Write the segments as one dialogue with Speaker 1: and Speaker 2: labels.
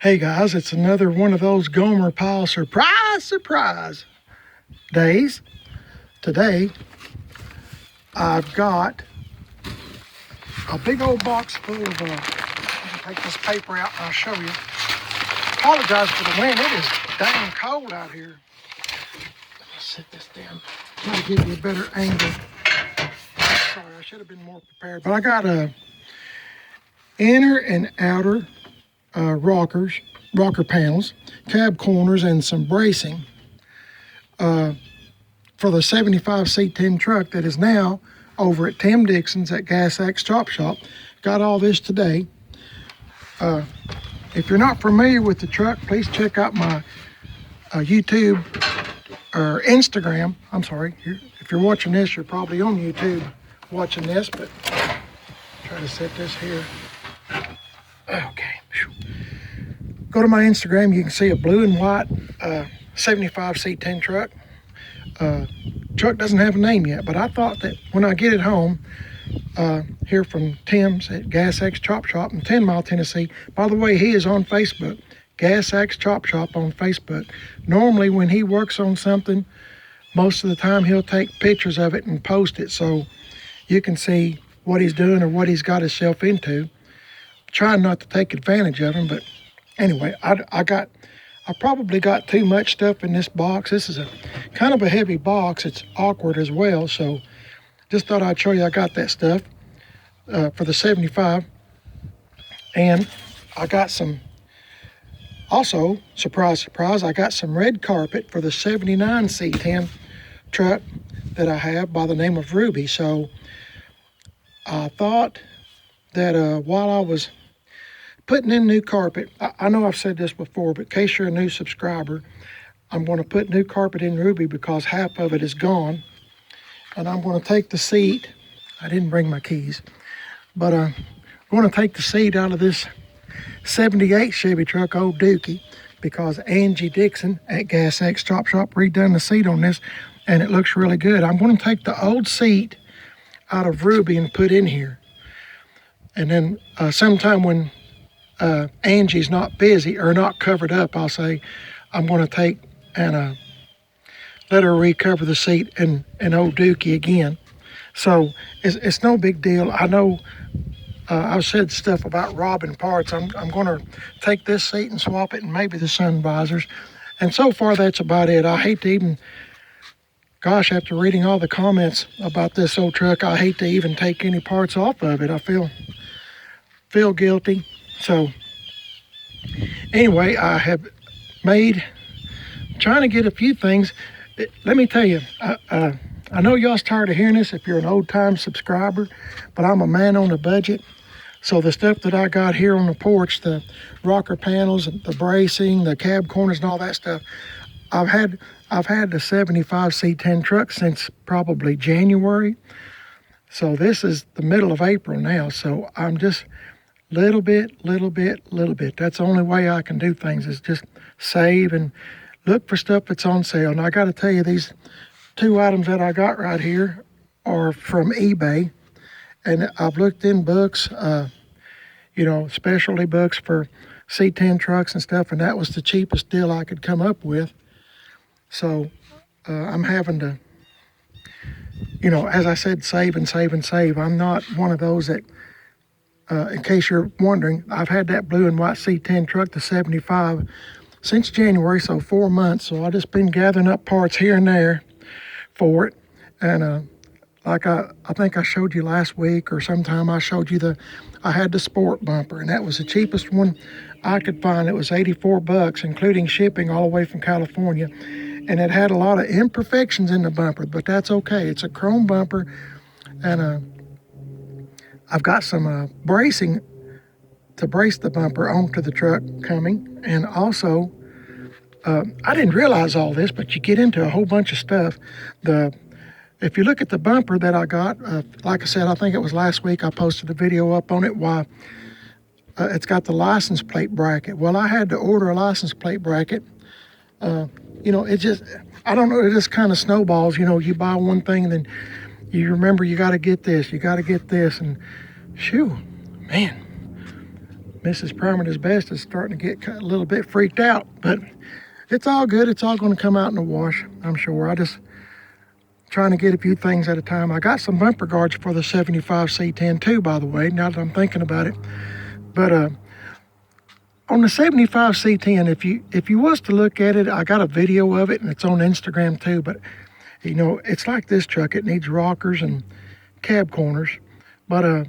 Speaker 1: Hey guys, it's another one of those Gomer Pyle surprise days. Today, I've got a big old box full of, I'm gonna take this paper out and I'll show you. Apologize for the wind, it is dang cold out here. Let me sit this down, try to give you a better angle. Sorry, I should have been more prepared, but I got a inner and outer rocker panels, cab corners, and some bracing for the 75 C10 truck that is now over at Tim Dixon's at Gas X Chop Shop. Got all this today. If you're not familiar with the truck, please check out my YouTube or Instagram. I'm sorry, if you're watching this, you're probably on YouTube watching this, but try to set this here. Okay. Go to my Instagram, you can see a blue and white 75 C10 truck. Truck doesn't have a name yet, but I thought that when I get it home, here from Tim's at Gas X Chop Shop in 10 Mile, Tennessee. By the way, he is on Facebook, Gas X Chop Shop on Facebook. Normally when he works on something, most of the time he'll take pictures of it and post it so you can see what he's doing or what he's got himself into. Trying not to take advantage of him, but anyway, I probably got too much stuff in this box. This is a kind of a heavy box. It's awkward as well, so just thought I'd show you I got that stuff for the 75. And I got some, also, surprise, surprise, I got some red carpet for the 79 C10 truck that I have by the name of Ruby. So I thought that while I was putting in new carpet, I know I've said this before, but in case you're a new subscriber, I'm going to put new carpet in Ruby because half of it is gone. And I'm going to take the seat. I didn't bring my keys, but I'm going to take the seat out of this 78 Chevy truck, old Dookie, because Angie Dixon at Gas X Chop Shop redone the seat on this, and it looks really good. I'm going to take the old seat out of Ruby and put in here. And then sometime when Angie's not busy or not covered up, I'll say I'm going to take and let her recover the seat in old Dookie again. So it's no big deal. I know I've said stuff about robbing parts. I'm going to take this seat and swap it and maybe the sun visors. And so far that's about it. I hate to even, gosh, after reading all the comments about this old truck, I hate to even take any parts off of it. I feel guilty. So anyway, I have trying to get a few things. Let me tell you, I know y'all's tired of hearing this if you're an old time subscriber, but I'm a man on a budget. So the stuff that I got here on the porch, the rocker panels, the bracing, the cab corners and all that stuff, I've had the 75 C10 truck since probably January. So this is the middle of April now. So I'm just little bit. That's the only way I can do things is just save and look for stuff that's on sale. And I got to tell you, these two items that I got right here are from eBay. And I've looked in books, specialty books for C10 trucks and stuff, and that was the cheapest deal I could come up with. So I'm having to, as I said, save and save and save. I'm not one of those that, in case you're wondering, I've had that blue and white C10 truck, the 75, since January, so 4 months. So I've just been gathering up parts here and there for it. And like I think I showed you last week or sometime, I showed you I had the sport bumper, and that was the cheapest one I could find. It was $84, including shipping all the way from California. And it had a lot of imperfections in the bumper, but that's okay. It's a chrome bumper, and I've got some bracing to brace the bumper onto the truck coming. And also, I didn't realize all this, but you get into a whole bunch of stuff. If you look at the bumper that I got, like I said, I think it was last week I posted a video up on it. It's got the license plate bracket. Well, I had to order a license plate bracket. It just, I don't know, it just kind of snowballs. You buy one thing and then you remember you got to get this, and shoo, man, Mrs. Permanent Best is starting to get a little bit freaked out, but it's all good. It's all going to come out in the wash, I'm sure. I just trying to get a few things at a time. I got some bumper guards for the 75 C10 too, by the way, now that I'm thinking about it. But on the 75 C10, if you was to look at it, I got a video of it and it's on Instagram too, but you know, it's like this truck. It needs rockers and cab corners. But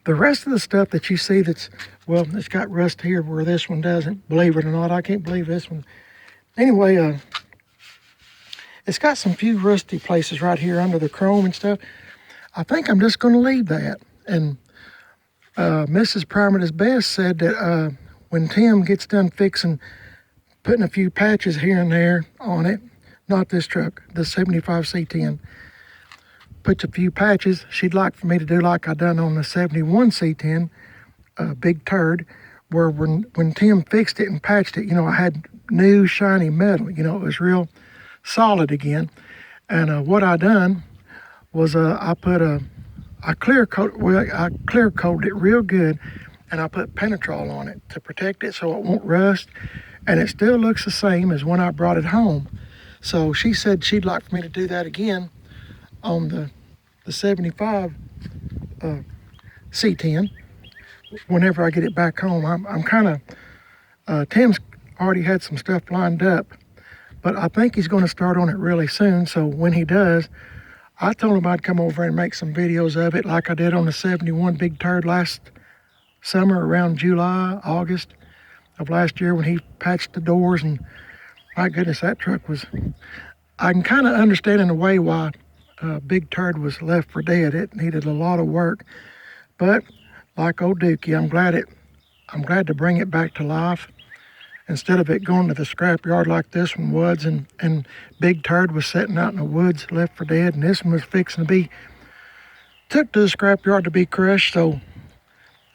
Speaker 1: the rest of the stuff that you see that's, well, it's got rust here where this one doesn't. Believe it or not, I can't believe this one. Anyway, it's got some few rusty places right here under the chrome and stuff. I think I'm just going to leave that. And Mrs. Permanent Best said that when Tim gets done putting a few patches here and there on it, not this truck, the 75 C10, puts a few patches, she'd like for me to do like I done on the 71 C10, Big Turd, where when Tim fixed it and patched it, you know, I had new shiny metal, you know, it was real solid again. And what I done was I clear coated it real good, and I put Penetrol on it to protect it so it won't rust, and it still looks the same as when I brought it home. So she said she'd like for me to do that again on the 75 C10 whenever I get it back home. I'm kind of, Tim's already had some stuff lined up, but I think he's going to start on it really soon. So when he does, I told him I'd come over and make some videos of it like I did on the 71 Big Turd last summer around July, August of last year when he patched the doors. And my goodness, that truck was, I can kind of understand in a way why Big Turd was left for dead. It needed a lot of work, but like old Dookie, I'm glad to bring it back to life instead of it going to the scrapyard like this one was, and Big Turd was sitting out in the woods left for dead, and this one was fixing to be took to the scrapyard to be crushed. So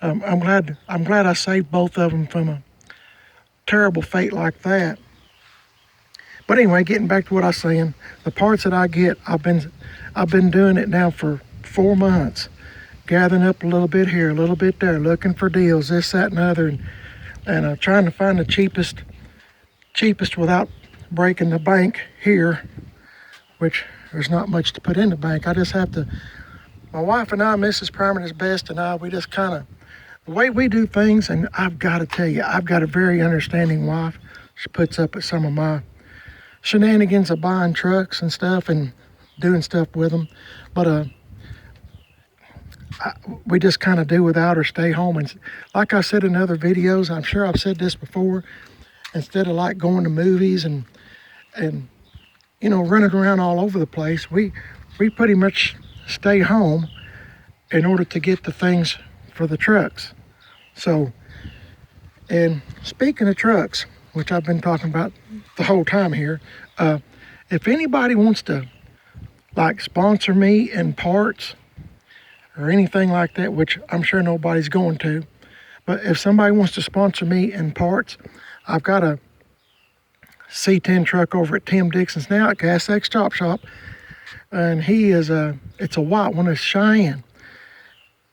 Speaker 1: I'm glad I saved both of them from a terrible fate like that. But anyway, getting back to what I was saying, the parts that I get, I've been doing it now for 4 months, gathering up a little bit here, a little bit there, looking for deals, this, that, and other, and trying to find the cheapest without breaking the bank here, which there's not much to put in the bank. I just have to, my wife and I, Mrs. Permanent Best and I, we just kind of, the way we do things, and I've got to tell you, I've got a very understanding wife. She puts up with some of my shenanigans of buying trucks and stuff and doing stuff with them, but we just kind of do without or stay home. And like I said in other videos, I'm sure I've said this before, instead of like going to movies and you know, running around all over the place, we pretty much stay home in order to get the things for the trucks. So, and speaking of trucks, which I've been talking about the whole time here, if anybody wants to like sponsor me in parts or anything like that, which I'm sure nobody's going to, but if somebody wants to sponsor me in parts, I've got a C10 truck over at Tim Dixon's now at Gas X Chop Shop, and it's a white one, it's Cheyenne.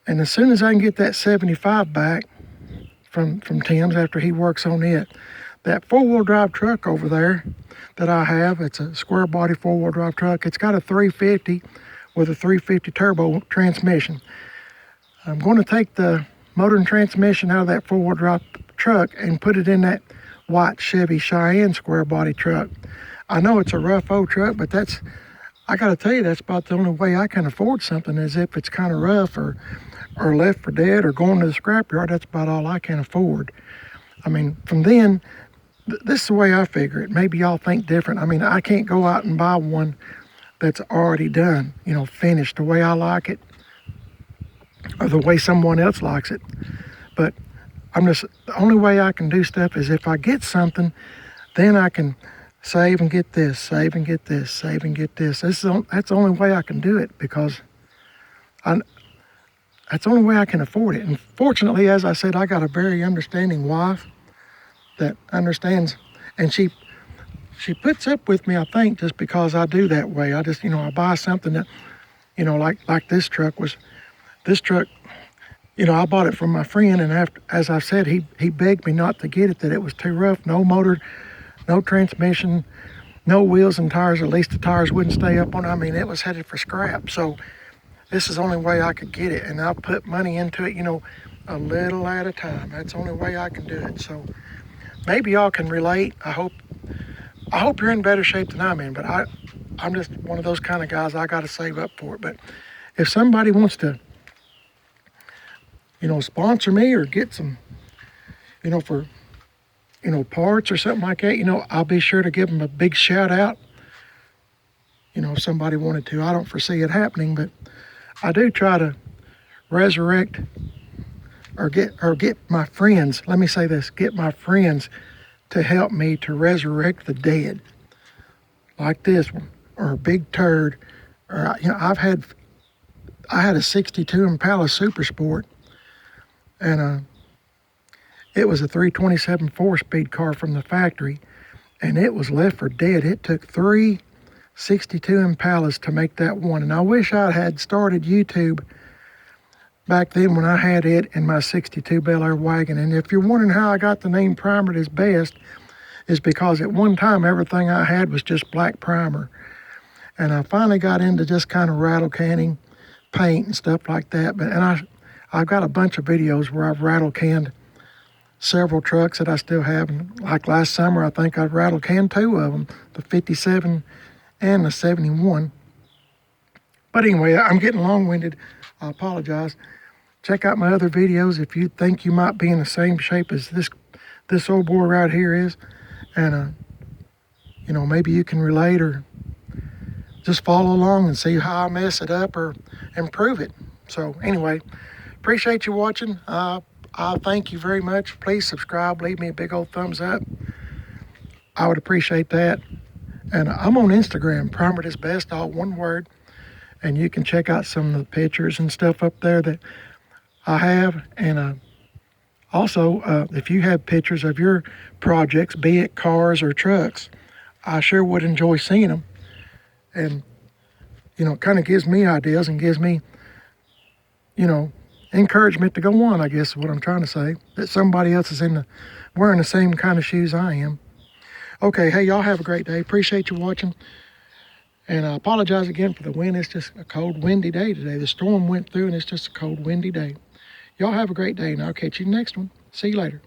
Speaker 1: And as soon as I can get that 75 back from Tim's after he works on it, that four-wheel drive truck over there that I have, it's a square body four-wheel drive truck. It's got a 350 with a 350 turbo transmission. I'm going to take the motor and transmission out of that four-wheel drive truck and put it in that white Chevy Cheyenne square body truck. I know it's a rough old truck, but I got to tell you, that's about the only way I can afford something, is if it's kind of rough or left for dead or going to the scrapyard. That's about all I can afford. I mean, from then, this is the way I figure it. Maybe y'all think different. I mean, I can't go out and buy one that's already done, you know, finished the way I like it or the way someone else likes it. But the only way I can do stuff is if I get something, then I can save and get this, save and get this, save and get this. That's the only way I can do it, because that's the only way I can afford it. And fortunately, as I said, I got a very understanding wife that understands, and she puts up with me, I think, just because I do that way. I just, I buy something that, like this truck, you know, I bought it from my friend, and after, as I said, he begged me not to get it, that it was too rough, no motor, no transmission, no wheels and tires, at least the tires wouldn't stay up on it. I mean, it was headed for scrap. So this is the only way I could get it, and I'll put money into it, you know, a little at a time. That's the only way I can do it. So maybe y'all can relate. I hope you're in better shape than I'm in, but I'm just one of those kind of guys, I got to save up for it. But if somebody wants to, you know, sponsor me or get some, you know, for, you know, parts or something like that, you know, I'll be sure to give them a big shout out. You know, if somebody wanted to. I don't foresee it happening, but I do try to resurrect or get my friends, let me say this, get my friends to help me to resurrect the dead, like this one, or a Big Turd, or, you know, I had a 62 Impala Super Sport, and it was a 327 4-speed car from the factory, and it was left for dead. It took 3 62 Impalas to make that one, and I wish I had started YouTube back then when I had it in my 62 Bel Air wagon. And if you're wondering how I got the name Primer is Best, is because at one time everything I had was just black primer. And I finally got into just kind of rattle canning paint and stuff like that. I've got a bunch of videos where I've rattle canned several trucks that I still have. And like last summer, I think I've rattle canned 2 of them, the 57 and the 71. But anyway, I'm getting long-winded. I apologize. Check out my other videos if you think you might be in the same shape as this old boy right here is. And, you know, maybe you can relate or just follow along and see how I mess it up or improve it. So anyway, appreciate you watching. I thank you very much. Please subscribe. Leave me a big old thumbs up. I would appreciate that. And I'm on Instagram, Primer is Best, all one word. And you can check out some of the pictures and stuff up there that I have. And also, if you have pictures of your projects, be it cars or trucks, I sure would enjoy seeing them. And, you know, it kind of gives me ideas and gives me, you know, encouragement to go on, I guess is what I'm trying to say. That somebody else is wearing the same kind of shoes I am. Okay, hey, y'all have a great day. Appreciate you watching. And I apologize again for the wind. It's just a cold, windy day today. The storm went through and it's just a cold, windy day. Y'all have a great day, and I'll catch you next one. See you later.